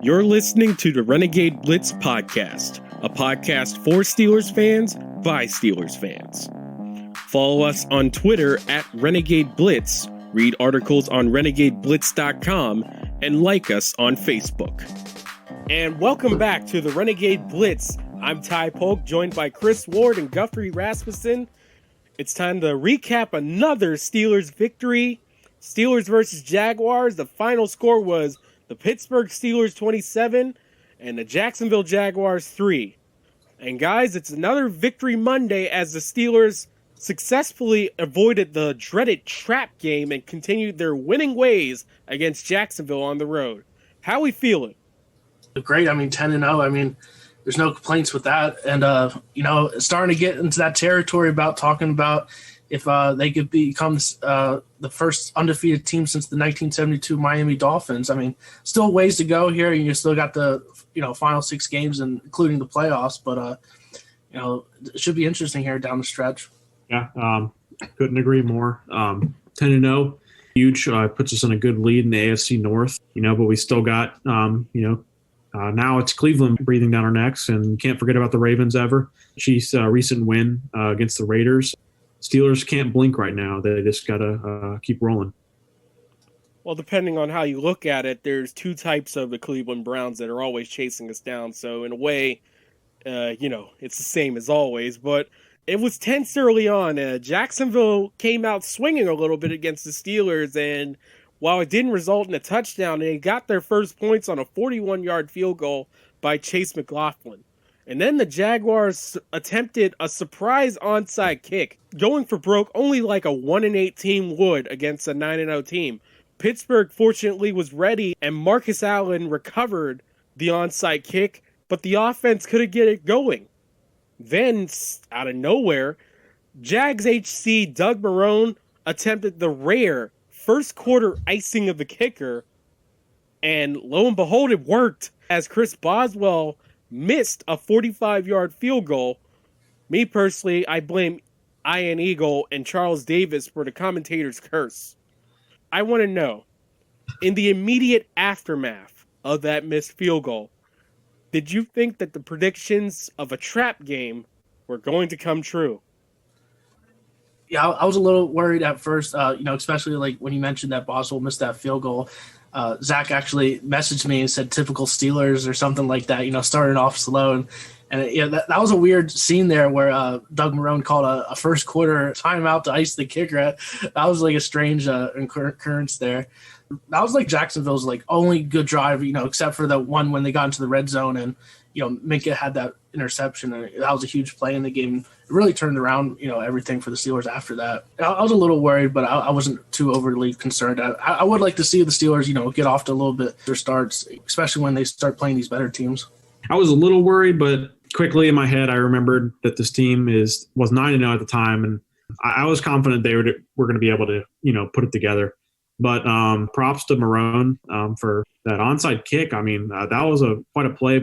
You're listening to the Renegade Blitz podcast, a podcast for Steelers fans by Steelers fans. Follow us on Twitter at Renegade Blitz, read articles on renegadeblitz.com, and like us on Facebook. And welcome back to the Renegade Blitz. I'm Ty Polk, joined by Chris Ward and Guthrie Rasmussen. It's time to recap another Steelers victory. Steelers versus Jaguars. The final score was the Pittsburgh Steelers 27 and the Jacksonville Jaguars 3. And guys, it's another Victory Monday as the Steelers successfully avoided the dreaded trap game and continued their winning ways against Jacksonville on the road. How we feeling? Great. 10-0. There's no complaints with that. And, starting to get into that territory about talking about if they could become the first undefeated team since the 1972 Miami Dolphins. Still ways to go here. You still got the, final 6 games, including the playoffs. But, it should be interesting here down the stretch. Yeah, couldn't agree more. 10-0, huge. Puts us in a good lead in the AFC North, but we still got, now it's Cleveland breathing down our necks, and can't forget about the Ravens ever. Chiefs' recent win against the Raiders. Steelers can't blink right now. They just got to keep rolling. Well, depending on how you look at it, there's 2 types of the Cleveland Browns that are always chasing us down. So in a way, it's the same as always. But it was tense early on. Jacksonville came out swinging a little bit against the Steelers, and while it didn't result in a touchdown, they got their first points on a 41-yard field goal by Chase McLaughlin. And then the Jaguars attempted a surprise onside kick, going for broke only like a 1-8 team would against a 9-0 team. Pittsburgh fortunately was ready, and Marcus Allen recovered the onside kick, but the offense couldn't get it going. Then, out of nowhere, Jags HC Doug Marrone attempted the rare first quarter icing of the kicker, and lo and behold, it worked as Chris Boswell missed a 45-yard field goal. Me personally, I blame Ian Eagle and Charles Davis for the commentator's curse. I want to know, in the immediate aftermath of that missed field goal, did you think that the predictions of a trap game were going to come true? Yeah, I was a little worried at first, especially like when you mentioned that Boswell missed that field goal. Zach actually messaged me and said typical Steelers or something like that, starting off slow. And that was a weird scene there where Doug Marrone called a first quarter timeout to ice the kicker. That was like a strange occurrence there. That was like Jacksonville's like only good drive, except for the one when they got into the red zone and, Minkah had that interception. And that was a huge play in the game. It really turned around, everything for the Steelers after that. I was a little worried, but I wasn't too overly concerned. I would like to see the Steelers, get off to a little bit their starts, especially when they start playing these better teams. I was a little worried, but quickly in my head, I remembered that this team was 9-0 at the time, and I was confident they were going to be able to, put it together. But props to Marrone for that onside kick. That was quite a play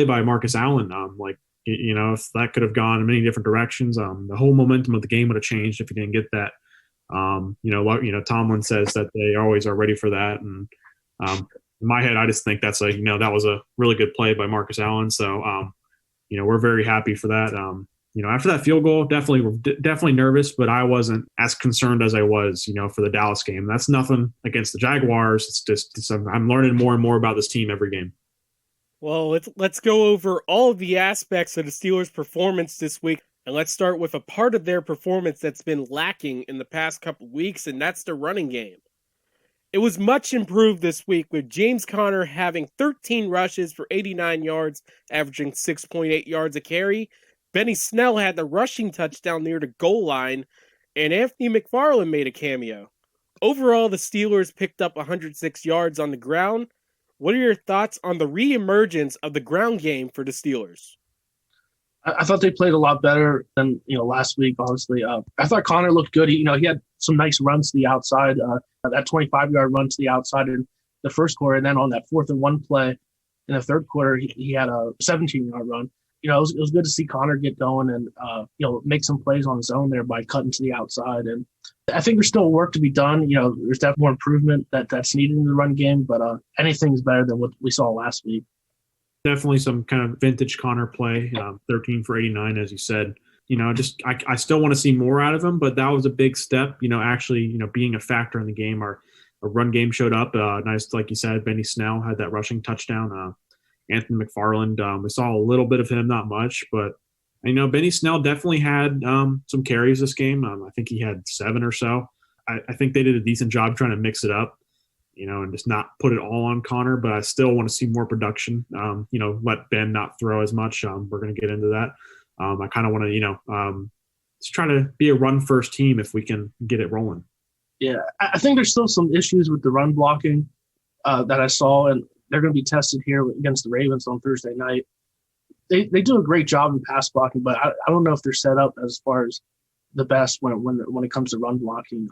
by Marcus Allen. If that could have gone in many different directions, the whole momentum of the game would have changed if he didn't get that. Tomlin says that they always are ready for that, and in my head, I just think that's that was a really good play by Marcus Allen. So, we're very happy for that. After that field goal, definitely nervous, but I wasn't as concerned as I was, for the Dallas game. That's nothing against the Jaguars. It's just I'm learning more and more about this team every game. Well, let's go over all of the aspects of the Steelers' performance this week, and let's start with a part of their performance that's been lacking in the past couple weeks, and that's the running game. It was much improved this week, with James Conner having 13 rushes for 89 yards, averaging 6.8 yards a carry. Benny Snell had the rushing touchdown near the goal line, and Anthony McFarland made a cameo. Overall, the Steelers picked up 106 yards on the ground. What are your thoughts on the reemergence of the ground game for the Steelers? I thought they played a lot better than last week. Honestly, I thought Conner looked good. He had some nice runs to the outside. That 25-yard run to the outside in the first quarter, and then on that 4th and 1 play in the third quarter, he had a 17-yard run. it was good to see Connor get going and make some plays on his own there by cutting to the outside. And I think there's still work to be done. There's definitely more improvement that's needed in the run game, but anything's better than what we saw last week. Definitely some kind of vintage Connor play, 13 for 89, as you said. I still want to see more out of him, but that was a big step, actually, being a factor in the game. Our run game showed up. Nice, like you said, Benny Snell had that rushing touchdown. Anthony McFarland, we saw a little bit of him, not much, but Benny Snell definitely had some carries this game. I think he had 7 or so. I think they did a decent job trying to mix it up, and just not put it all on Connor, but I still want to see more production. Let Ben not throw as much. We're going to get into that. I kind of want to, just try to be a run-first team if we can get it rolling. Yeah, I think there's still some issues with the run blocking that I saw, and they're going to be tested here against the Ravens on Thursday night. They do a great job in pass blocking, but I don't know if they're set up as far as the best when it comes to run blocking.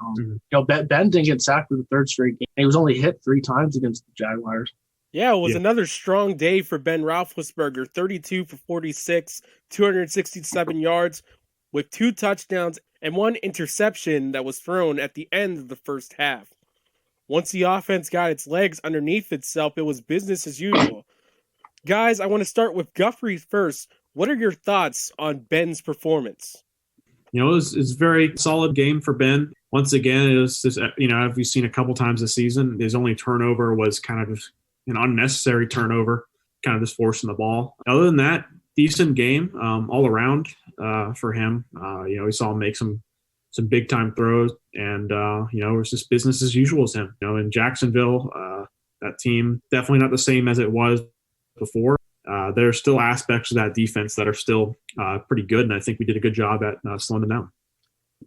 Ben didn't get sacked for the 3rd straight game. He was only hit 3 times against the Jaguars. Yeah, it was another strong day for Ben Roethlisberger, 32 for 46, 267 yards with 2 touchdowns and 1 interception that was thrown at the end of the first half. Once the offense got its legs underneath itself, it was business as usual. Guys, I want to start with Guthrie first. What are your thoughts on Ben's performance? It was a very solid game for Ben. Once again, it was just, as we've seen a couple times this season, his only turnover was kind of just an unnecessary turnover, kind of just forcing the ball. Other than that, decent game all around for him. We saw him make some big time throws, and it was just business as usual as him. In Jacksonville, that team definitely not the same as it was before. There's still aspects of that defense that are still pretty good, and I think we did a good job at slowing them down.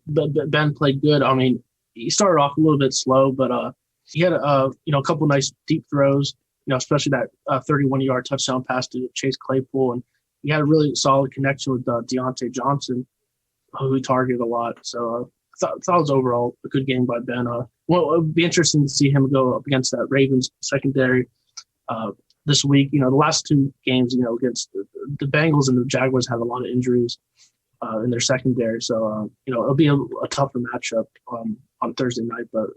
But Ben played good. I mean, he started off a little bit slow, but he had a couple nice deep throws. Especially that 31-yard touchdown pass to Chase Claypool, and he had a really solid connection with Diontae Johnson, who he targeted a lot. So I thought it was overall a good game by Ben. It would be interesting to see him go up against that Ravens secondary this week. The last 2 games, against the Bengals and the Jaguars have a lot of injuries in their secondary. So, it'll be a tougher matchup on Thursday night. But,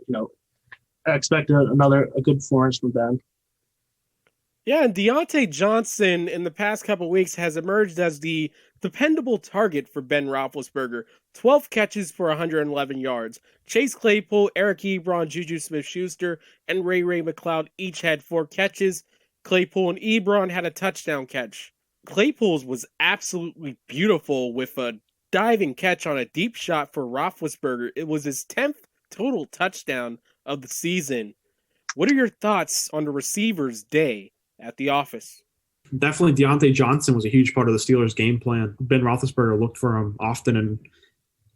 I expect a good performance from Ben. Yeah, and Diontae Johnson in the past couple of weeks has emerged as the dependable target for Ben Roethlisberger. 12 catches for 111 yards. Chase Claypool, Eric Ebron, Juju Smith-Schuster, and Ray McLeod each had 4 catches. Claypool and Ebron had a touchdown catch. Claypool's was absolutely beautiful with a diving catch on a deep shot for Roethlisberger. It was his 10th total touchdown of the season. What are your thoughts on the receiver's day at the office? Definitely Diontae Johnson was a huge part of the Steelers' game plan. Ben Roethlisberger looked for him often, and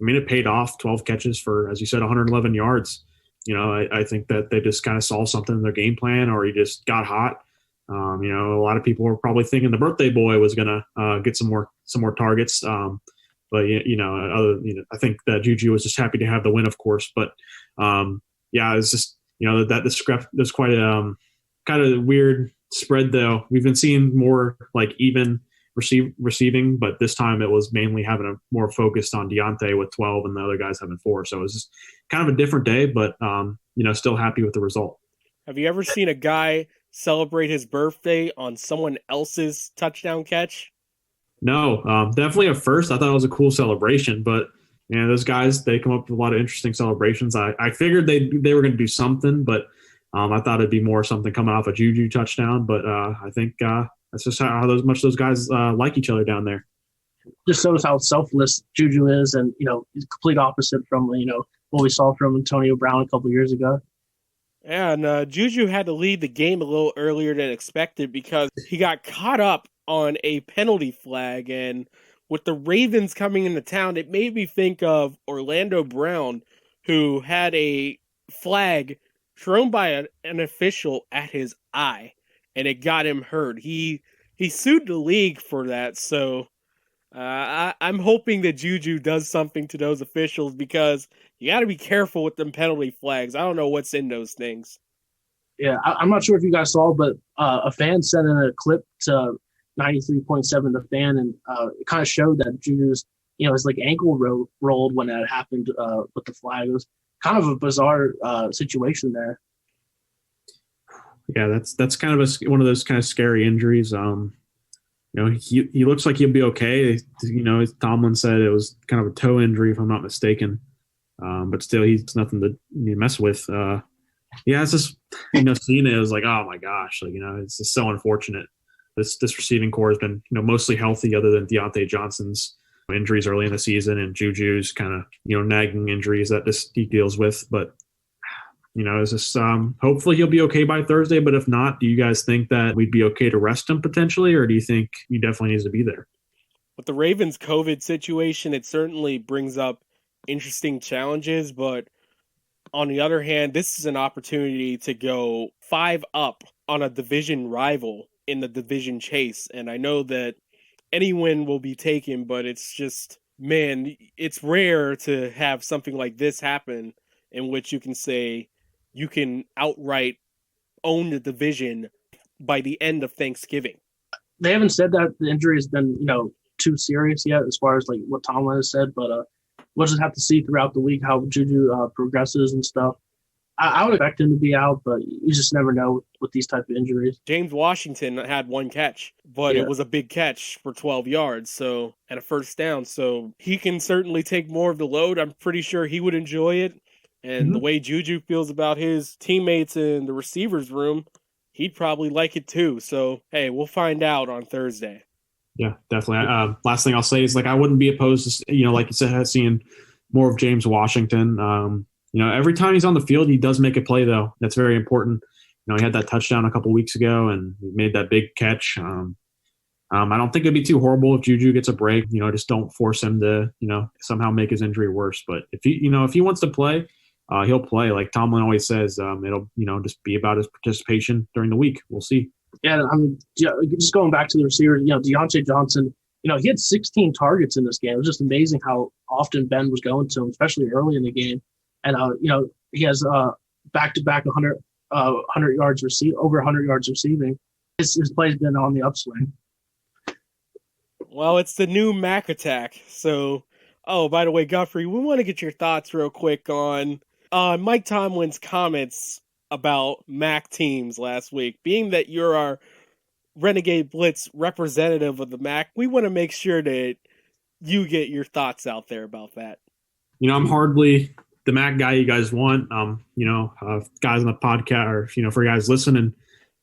it paid off. 12 catches for, as you said, 111 yards. I think that they just kind of saw something in their game plan, or he just got hot. A lot of people were probably thinking the birthday boy was going to get some more targets. But I think that Juju was just happy to have the win, of course. But it's just that the script. There's quite a kind of weird spread, though. We've been seeing more like even receiving, but this time it was mainly having a more focused on Diontae with 12 and the other guys having 4. So it was just kind of a different day, but still happy with the result. Have you ever seen a guy celebrate his birthday on someone else's touchdown catch? No, definitely a first. I thought it was a cool celebration, but those guys, they come up with a lot of interesting celebrations. I figured they were going to do something, but I thought it'd be more something coming off a Juju touchdown. But I think that's just how much those guys like each other down there. Just shows how selfless Juju is, and he's complete opposite from what we saw from Antonio Brown a couple years ago. Yeah, and Juju had to leave the game a little earlier than expected because he got caught up on a penalty flag. And with the Ravens coming into town, it made me think of Orlando Brown, who had a flag thrown by an official at his eye, and it got him hurt. He sued the league for that, so I'm hoping that Juju does something to those officials, because you got to be careful with them penalty flags. I don't know what's in those things. Yeah, I'm not sure if you guys saw, but a fan sent in a clip to 93.7 The Fan, and it kind of showed that Juju's, his like ankle rolled when that happened with the flag. It was kind of a bizarre situation there. Yeah, that's kind of one of those kind of scary injuries. He looks like he'll be okay. As Tomlin said, it was kind of a toe injury, if I'm not mistaken. But still, he's nothing to mess with. It's just, seeing it, it was like, oh my gosh, it's just so unfortunate. This receiving core has been, mostly healthy other than Diontae Johnson's injuries early in the season and Juju's kind of, nagging injuries that he deals with. But, it's just hopefully he'll be okay by Thursday. But if not, do you guys think that we'd be okay to rest him potentially? Or do you think he definitely needs to be there? With the Ravens' COVID situation, it certainly brings up interesting challenges. But on the other hand, this is an opportunity to go 5 up on a division rival in the division chase. And I know that any win will be taken, but it's just, man, it's rare to have something like this happen in which you can say you can outright own the division by the end of Thanksgiving. They haven't said that the injury has been, too serious yet as far as like what Tomlin has said, but we'll just have to see throughout the week how Juju progresses and stuff. I would expect him to be out, but you just never know with these type of injuries. James Washington had 1 catch, but It was a big catch for 12 yards, and a first down. So he can certainly take more of the load. I'm pretty sure he would enjoy it. And the way Juju feels about his teammates in the receivers room, he'd probably like it too. So, hey, we'll find out on Thursday. Yeah, definitely. Last thing I'll say is, I wouldn't be opposed to, like you said, seeing more of James Washington. Every time he's on the field, he does make a play, though. That's very important. He had that touchdown a couple weeks ago, and he made that big catch. I don't think it'd be too horrible if Juju gets a break. Just don't force him to, somehow make his injury worse. But if he wants to play, he'll play. Like Tomlin always says, it'll, just be about his participation during the week. We'll see. Yeah, just going back to the receivers, Diontae Johnson, he had 16 targets in this game. It was just amazing how often Ben was going to him, especially early in the game. And, he has back-to-back 100 yards over 100 yards receiving. His play's been on the upswing. Well, it's the new Mac attack. So, by the way, Guthrie, we want to get your thoughts real quick on Mike Tomlin's comments about Mac teams last week. Being that you're our Renegade Blitz representative of the Mac, we want to make sure that you get your thoughts out there about that. I'm hardly the Mac guy you guys want. Guys on the podcast, or, for guys listening,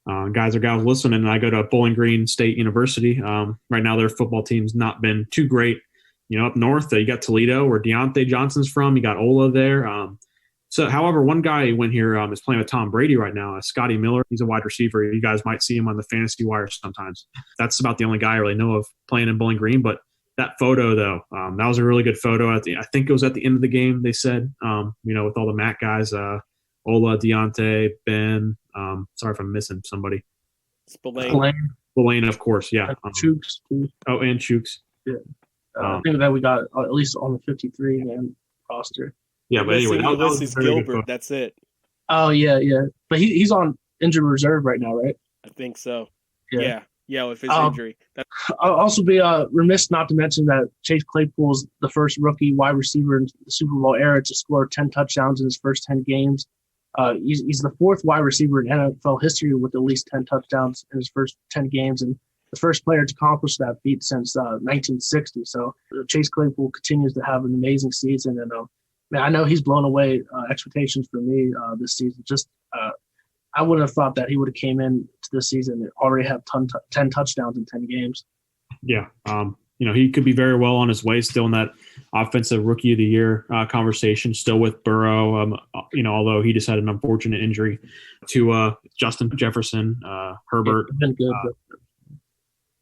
guys or gals listening, I go to Bowling Green State University. Right now their football team's not been too great. Up north, you got Toledo, where Diontae Johnson's from. You got Ola there. However, one guy who went here is playing with Tom Brady right now, Scotty Miller. He's a wide receiver. You guys might see him on the fantasy wire sometimes. That's about the only guy I really know of playing in Bowling Green. But that photo, though, that was a really good photo. I think it was at the end of the game, they said, with all the Mac guys, Ola, Diontae, Ben. Sorry if I'm missing somebody. Spillane, of course, yeah. Chooks. And Chooks. Yeah. I think that we got at least on the 53-man roster. Yeah, but anyway, this is Gilbert. That's it. Oh, yeah. But he's on injured reserve right now, right? I think so. Yeah, with his injury. I'll also be remiss not to mention that Chase Claypool is the first rookie wide receiver in the Super Bowl era to score 10 touchdowns in his first 10 games. He's the 4th wide receiver in NFL history with at least 10 touchdowns in his first 10 games, and the first player to accomplish that feat since 1960. So Chase Claypool continues to have an amazing season, and I know he's blown away expectations for me this season. Just I wouldn't have thought that he would have came in to this season and already have 10 touchdowns in 10 games. Yeah, he could be very well on his way still in that offensive rookie of the year conversation, still with Burrow, although he just had an unfortunate injury to Justin Jefferson, Herbert. He's been good.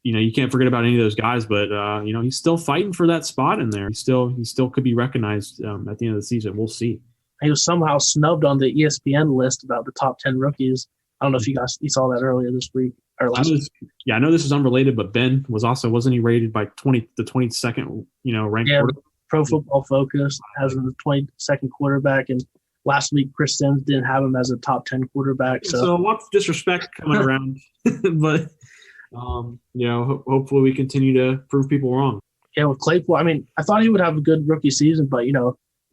You can't forget about any of those guys, but he's still fighting for that spot in there. He still could be recognized at the end of the season. We'll see. He was somehow snubbed on the ESPN list about the top 10 rookies. I don't know if you saw that earlier this week or last week. Yeah, I know this is unrelated, but Ben wasn't he rated by the 22nd ranked quarterback? Pro Football Focus has him as the 22nd quarterback, and last week Chris Sims didn't have him as a top 10 quarterback. So lots of disrespect coming around, but. Hopefully we continue to prove people wrong. Yeah, with Claypool, I mean, I thought he would have a good rookie season, but,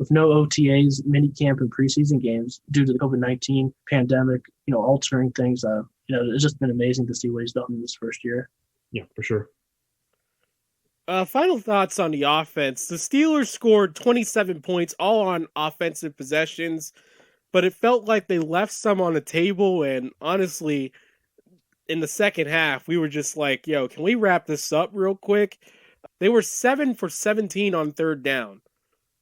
with no OTAs, minicamp, and preseason games due to the COVID-19 pandemic, altering things, it's just been amazing to see what he's done in this first year. Yeah, for sure. Final thoughts on the offense. The Steelers scored 27 points, all on offensive possessions, but it felt like they left some on the table, and honestly, in the second half, we were just like, yo, can we wrap this up real quick? They were 7 for 17 on third down.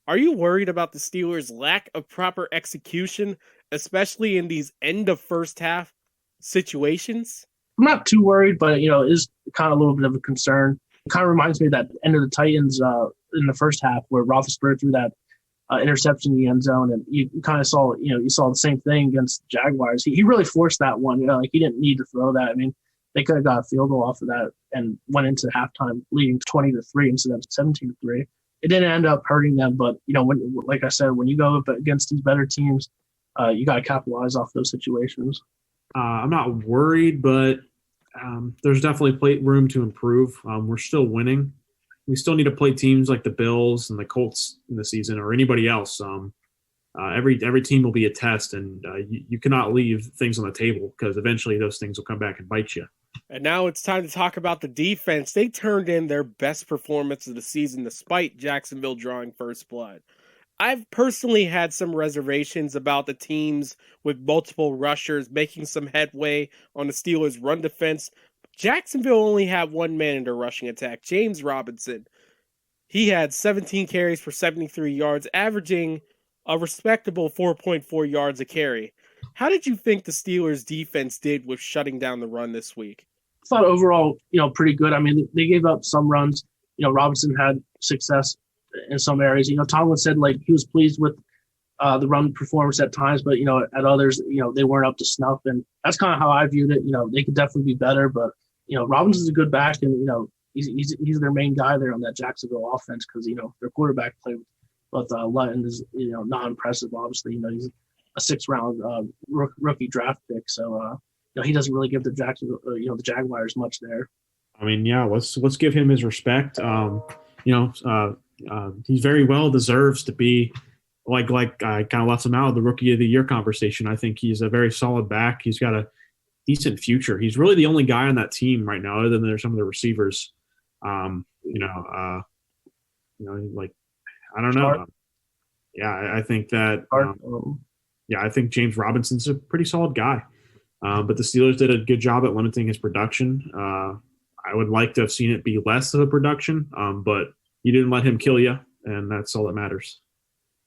Are you worried about the Steelers' lack of proper execution, especially in these end of first half situations? I'm not too worried, but, it is kind of a little bit of a concern. It kind of reminds me of that end of the Titans in the first half where Roethlisberger threw that interception in the end zone, and you kind of saw, you saw the same thing against the Jaguars. He really forced that one. He didn't need to throw that. I mean, they could have got a field goal off of that and went into halftime leading 20-3 instead of 17-3. It didn't end up hurting them, but like I said, when you go up against these better teams, you got to capitalize off those situations. I'm not worried, but there's definitely room to improve. We're still winning. We still need to play teams like the Bills and the Colts in the season, or anybody else. Every team will be a test, and you cannot leave things on the table because eventually those things will come back and bite you. And now it's time to talk about the defense. They turned in their best performance of the season despite Jacksonville drawing first blood. I've personally had some reservations about the teams with multiple rushers making some headway on the Steelers' run defense. Jacksonville only had one man in their rushing attack, James Robinson. He had 17 carries for 73 yards, averaging a respectable 4.4 yards a carry. How did you think the Steelers' defense did with shutting down the run this week? I thought overall, pretty good. I mean, they gave up some runs. Robinson had success in some areas. Tomlin said he was pleased with the run performance at times, but at others, they weren't up to snuff, and that's kind of how I viewed it. They could definitely be better, but Robinson's a good back, and he's their main guy there on that Jacksonville offense because their quarterback play with Lutton is not impressive. Obviously, he's a 6th round rookie draft pick, so he doesn't really give the Jacksonville the Jaguars much there. I mean, yeah, let's give him his respect. He very well deserves to be like I kind of left him out of the Rookie of the Year conversation. I think he's a very solid back. He's got a decent future. He's really the only guy on that team right now, other than there's some of the receivers. I don't know. I think that. I think James Robinson's a pretty solid guy. But the Steelers did a good job at limiting his production. I would like to have seen it be less of a production, but you didn't let him kill you, and that's all that matters.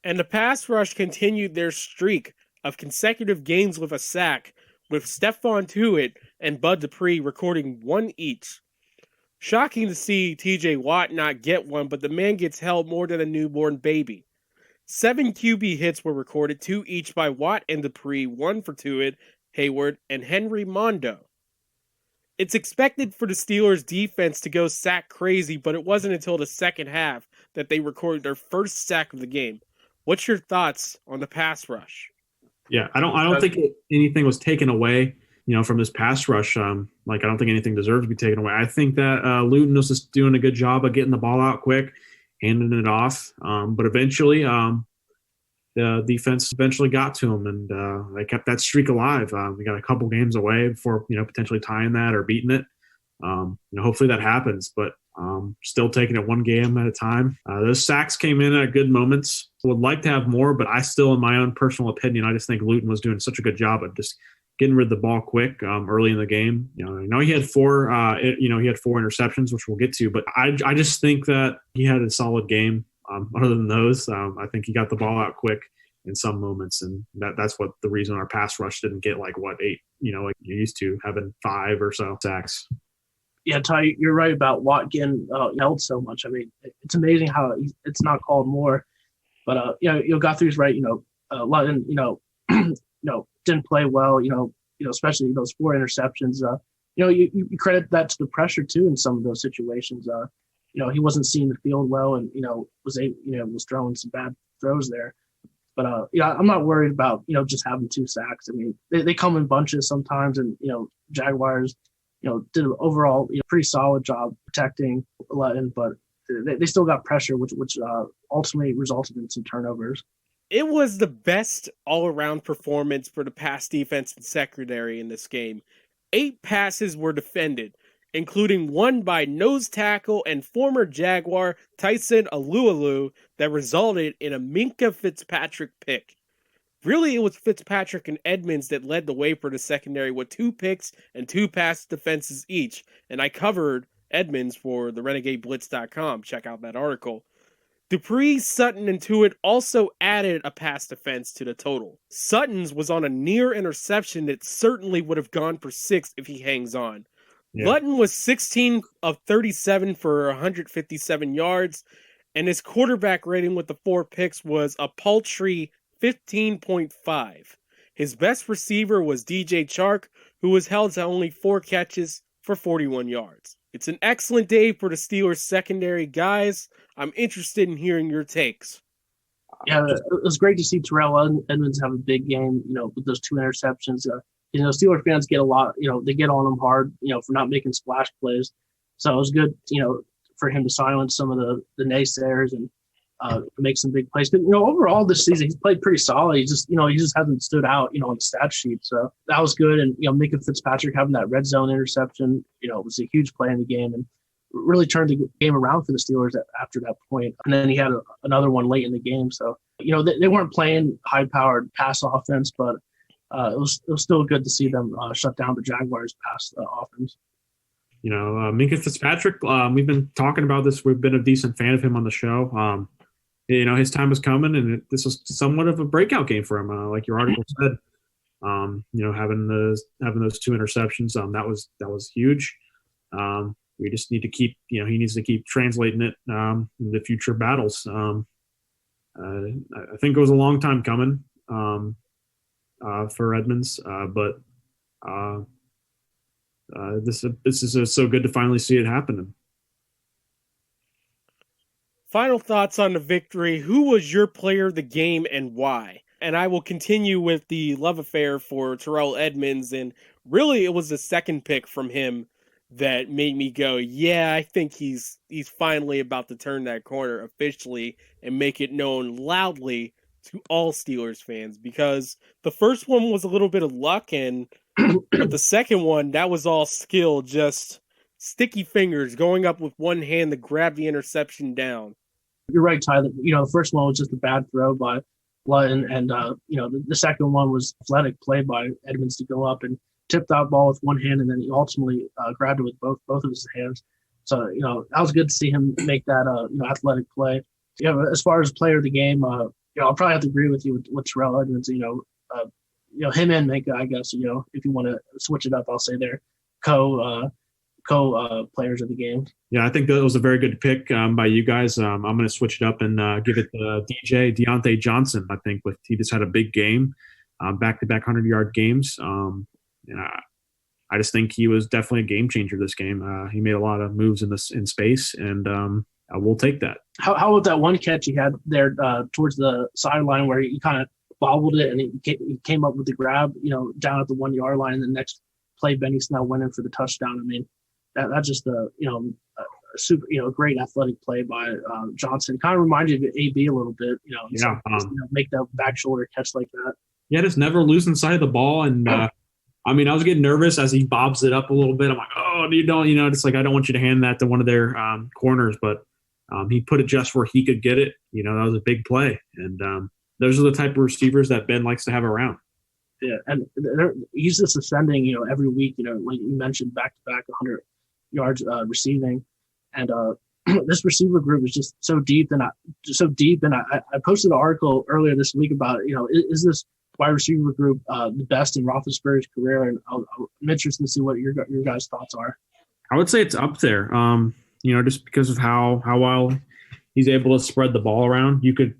And the pass rush continued their streak of consecutive games with a sack, with Stephon Tuitt and Bud Dupree recording one each. Shocking to see TJ Watt not get one, but the man gets held more than a newborn baby. 7 QB hits were recorded, 2 each by Watt and Dupree, 1 for Tuitt, Hayward, and Henry Mondo. It's expected for the Steelers' defense to go sack crazy, but it wasn't until the second half that they recorded their first sack of the game. What's your thoughts on the pass rush? Yeah, I don't think anything was taken away, from this pass rush. I don't think anything deserves to be taken away. I think that Luton was just doing a good job of getting the ball out quick, handing it off. But eventually, the defense eventually got to him, and they kept that streak alive. We got a couple games away before potentially tying that or beating it. Hopefully that happens, but still taking it one game at a time. Those sacks came in at good moments. Would like to have more, but I still, in my own personal opinion, I just think Luton was doing such a good job of just getting rid of the ball quick early in the game. I know he had 4 interceptions, which we'll get to, but I just think that he had a solid game. Other than those, I think he got the ball out quick in some moments, and that's what the reason our pass rush didn't get 8, like you used to, having 5 or so sacks. Yeah, Ty, you're right about Watt getting held so much. I mean, it's amazing how it's not called more. But Guthrie's right. Lutton, didn't play well. Especially those 4 interceptions. You credit that to the pressure too in some of those situations. He wasn't seeing the field well, and was throwing some bad throws there. But I'm not worried about just having 2 sacks. I mean, they come in bunches sometimes, and Jaguars, did an overall pretty solid job protecting Lutton, but they still got pressure, which ultimately resulted in some turnovers. It was the best all-around performance for the pass defense and secondary in this game. 8 passes were defended, including one by nose tackle and former Jaguar Tyson Alualu that resulted in a Minka Fitzpatrick pick. Really, it was Fitzpatrick and Edmunds that led the way for the secondary with 2 picks and 2 pass defenses each, and I covered Edmunds for the RenegadeBlitz.com. Check out that article. Dupree, Sutton, and Tuitt also added a pass defense to the total. Sutton's was on a near interception that certainly would have gone for 6 if he hangs on. Yeah. Lutton was 16 of 37 for 157 yards, and his quarterback rating with the 4 picks was a paltry 15.5. His best receiver was DJ Chark, who was held to only 4 catches for 41 yards. It's an excellent day for the Steelers secondary. Guys, I'm interested in hearing your takes. Yeah, it was great to see Terrell Edmunds have a big game, with those 2 interceptions. Steelers fans get a lot, they get on him hard, for not making splash plays. So it was good, for him to silence some of the naysayers and make some big plays. But, overall this season, he's played pretty solid. He just hasn't stood out, on the stat sheet. So that was good. And, Minka Fitzpatrick having that red zone interception, was a huge play in the game and really turned the game around for the Steelers after that point. And then he had another one late in the game. So, they weren't playing high-powered pass offense, but it was still good to see them shut down the Jaguars' pass offense. Minka Fitzpatrick, we've been talking about this. We've been a decent fan of him on the show. His time is coming, and this was somewhat of a breakout game for him, like your article said. Having those 2 interceptions, that was huge. We just need to keep, he needs to keep translating it in the future battles. I think it was a long time coming for Edmunds, but this is so good to finally see it happening. Final thoughts on the victory. Who was your player of the game and why? And I will continue with the love affair for Terrell Edmunds. And really, it was the second pick from him that made me go, yeah, I think he's finally about to turn that corner officially and make it known loudly to all Steelers fans. Because the first one was a little bit of luck, and but the second one, that was all skill, just sticky fingers going up with one hand to grab the interception down. You're right, Tyler. The first one was just a bad throw by Lutton, and the second one was athletic play by Edmunds to go up and tip that ball with one hand, and then he ultimately grabbed it with both of his hands. So that was good to see him make that athletic play. As far as player of the game, I'll probably have to agree with you with Terrell Edmunds. Him and Minkah, I guess. If you want to switch it up, I'll say they're co-players of the game. Yeah, I think that was a very good pick by you guys. I'm going to switch it up and give it to Diontae Johnson. I think he just had a big game, back-to-back 100-yard games. I just think he was definitely a game changer this game. He made a lot of moves in space, and we'll take that. How about that one catch he had there towards the sideline where he kind of bobbled it and he came up with the grab, down at the 1-yard line, and the next play Benny Snell went in for the touchdown. I mean, that's just a super great athletic play by Johnson. Kind of reminded me of AB a little bit. Make that back shoulder catch like that. Yeah, just never losing sight of the ball. And I was getting nervous as he bobs it up a little bit. I'm like, oh, you don't, it's like I don't want you to hand that to one of their corners, but he put it just where he could get it. That was a big play, and those are the type of receivers that Ben likes to have around. Yeah, and he's just ascending, every week. Like you mentioned, back-to-back 100 yards receiving, and this receiver group is just so deep. And I posted an article earlier this week about is this wide receiver group the best in Roethlisberger's career? And I'm interested to see what your guys' thoughts are. I would say it's up there. Just because of how well he's able to spread the ball around. You could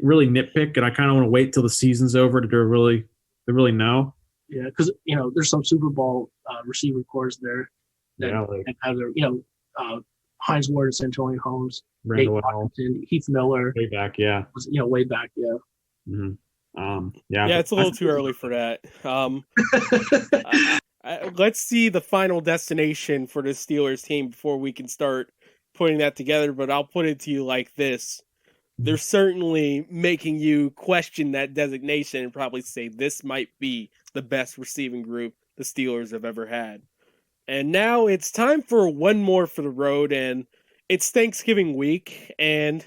really nitpick, and I kind of want to wait till the season's over to really know. Yeah, because there's some Super Bowl receiver cores there that have their Hines Ward and Santonio Holmes, Nate Washington, Heath Miller. Way back, yeah. Way back, yeah. Mm-hmm. It's a little too early for that. Let's see the final destination for the Steelers team before we can start putting that together. But I'll put it to you like this. They're certainly making you question that designation and probably say this might be the best receiving group the Steelers have ever had. And now it's time for one more for the road, and it's Thanksgiving week, and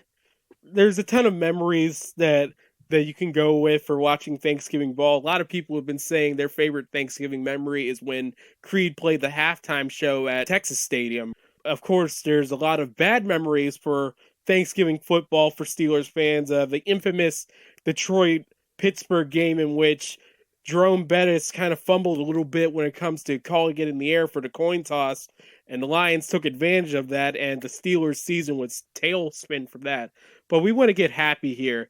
there's a ton of memories that you can go with for watching Thanksgiving ball. A lot of people have been saying their favorite Thanksgiving memory is when Creed played the halftime show at Texas Stadium. Of course, there's a lot of bad memories for Thanksgiving football for Steelers fans. The infamous Detroit-Pittsburgh game in which Jerome Bettis kind of fumbled a little bit when it comes to calling it in the air for the coin toss, and the Lions took advantage of that, and the Steelers' season was tailspin from that. But we want to get happy here.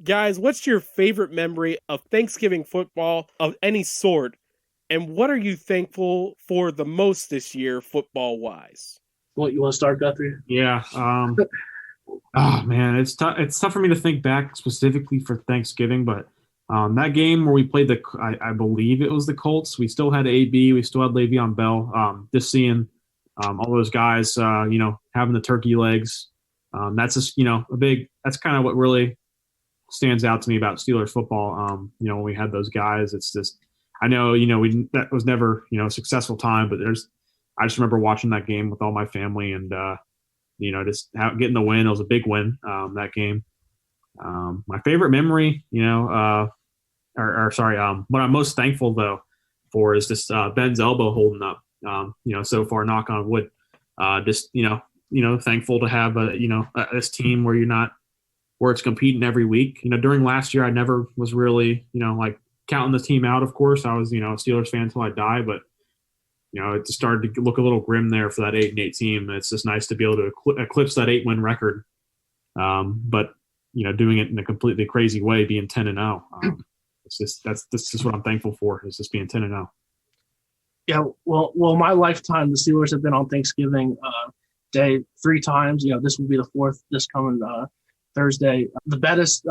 Guys, what's your favorite memory of Thanksgiving football of any sort, and what are you thankful for the most this year, football-wise? What, you want to start, Guthrie? Yeah. Oh, man, it's tough for me to think back specifically for Thanksgiving, but that game where we played I believe it was the Colts, we still had AB, we still had Le'Veon Bell. Just seeing all those guys, having the turkey legs, that's just, that's kind of what really stands out to me about Steelers football. When we had those guys, it's just, I know, that was never, a successful time, but I just remember watching that game with all my family and, just getting the win. It was a big win, that game. My favorite memory, what I'm most thankful though for is just Ben's elbow holding up. So far, knock on wood. Thankful to have this team where it's competing every week. During last year, I never was really counting the team out. Of course, I was a Steelers fan until I die, but it just started to look a little grim there for that 8-8 team. It's just nice to be able to eclipse that 8-win record. But doing it in a completely crazy way, being 10-0. That's just what I'm thankful for, is just being 10-0. Yeah, well, my lifetime, the Steelers have been on Thanksgiving Day 3 times. This will be the 4th this coming Thursday. The Bettis,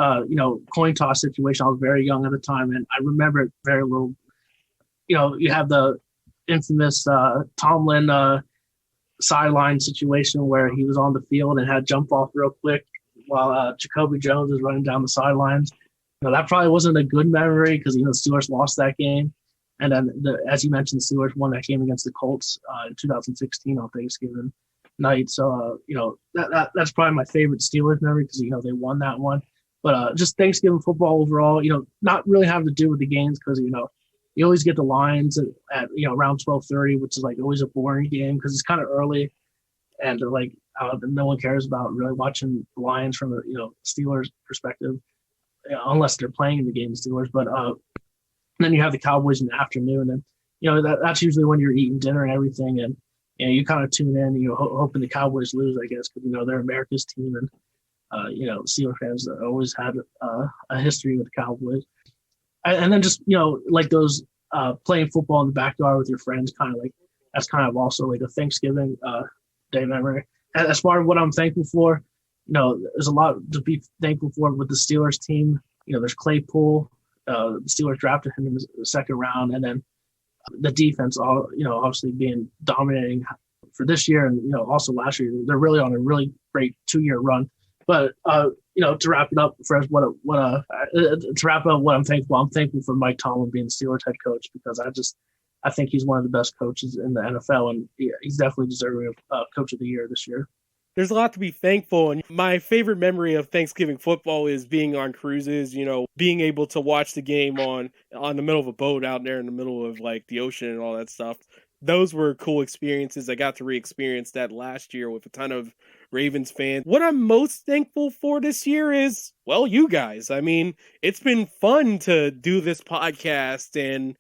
coin toss situation, I was very young at the time, and I remember it very little. You have the infamous Tomlin sideline situation where he was on the field and had jump off real quick while Jacoby Jones was running down the sidelines. That probably wasn't a good memory because, the Steelers lost that game. And then, as you mentioned, the Steelers won that game against the Colts in 2016 on Thanksgiving night. So, that's probably my favorite Steelers memory because, they won that one. But just Thanksgiving football overall, not really having to do with the games because, you always get the Lions at around 12:30, which is always a boring game because it's kind of early. And no one cares about really watching the Lions from a Steelers perspective, unless they're playing in the game, the Steelers. But then you have the Cowboys in the afternoon, and that's usually when you're eating dinner and everything, and you kind of tune in, hoping the Cowboys lose, I guess, because they're America's team, and Steelers fans always had a history with the Cowboys, and then just those playing football in the backyard with your friends, that's kind of also a Thanksgiving Day memory. As far as what I'm thankful for, there's a lot to be thankful for with the Steelers team. There's Claypool. The Steelers drafted him in the second round, and then the defense, obviously being dominating for this year and also last year. They're really on a really great 2-year run. But to wrap it up, for what I'm thankful for Mike Tomlin being the Steelers head coach because I think he's one of the best coaches in the NFL, and he's definitely deserving of Coach of the Year this year. There's a lot to be thankful, and my favorite memory of Thanksgiving football is being on cruises, being able to watch the game on the middle of a boat out there in the middle of the ocean and all that stuff. Those were cool experiences. I got to re-experience that last year with a ton of Ravens fans. What I'm most thankful for this year is, well, you guys. I mean, it's been fun to do this podcast and,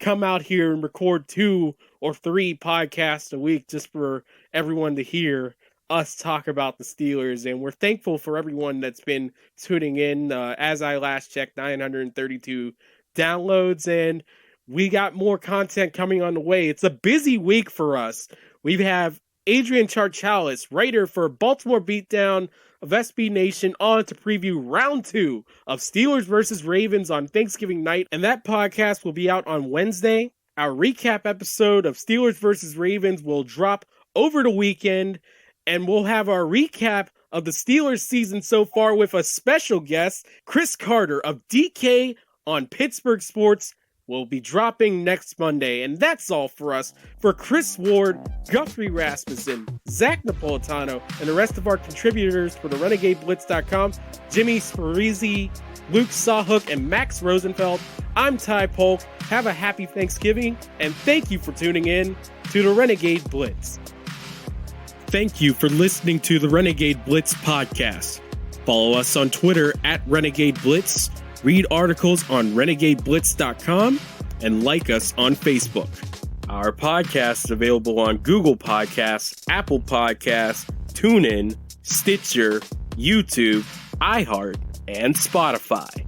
come out here and record 2 or 3 podcasts a week just for everyone to hear us talk about the Steelers. And we're thankful for everyone that's been tuning in. As I last checked, 932 downloads, and we got more content coming on the way. It's a busy week for us. We have Adrian Charchalis, writer for Baltimore Beatdown of SB Nation, on to preview round 2 of Steelers versus Ravens on Thanksgiving night. And that podcast will be out on Wednesday. Our recap episode of Steelers versus Ravens will drop over the weekend, and we'll have our recap of the Steelers season so far with a special guest, Chris Carter of DK on Pittsburgh Sports, will be dropping next Monday. And that's all for us. For Chris Ward, Guthrie Rasmussen, Zach Napolitano, and the rest of our contributors for the RenegadeBlitz.com, Jimmy Sparizzi, Luke Sawhook, and Max Rosenfeld, I'm Ty Polk. Have a happy Thanksgiving, and thank you for tuning in to the Renegade Blitz. Thank you for listening to the Renegade Blitz podcast. Follow us on Twitter at Renegade Blitz, read articles on RenegadeBlitz.com, and like us on Facebook. Our podcast is available on Google Podcasts, Apple Podcasts, TuneIn, Stitcher, YouTube, iHeart, and Spotify.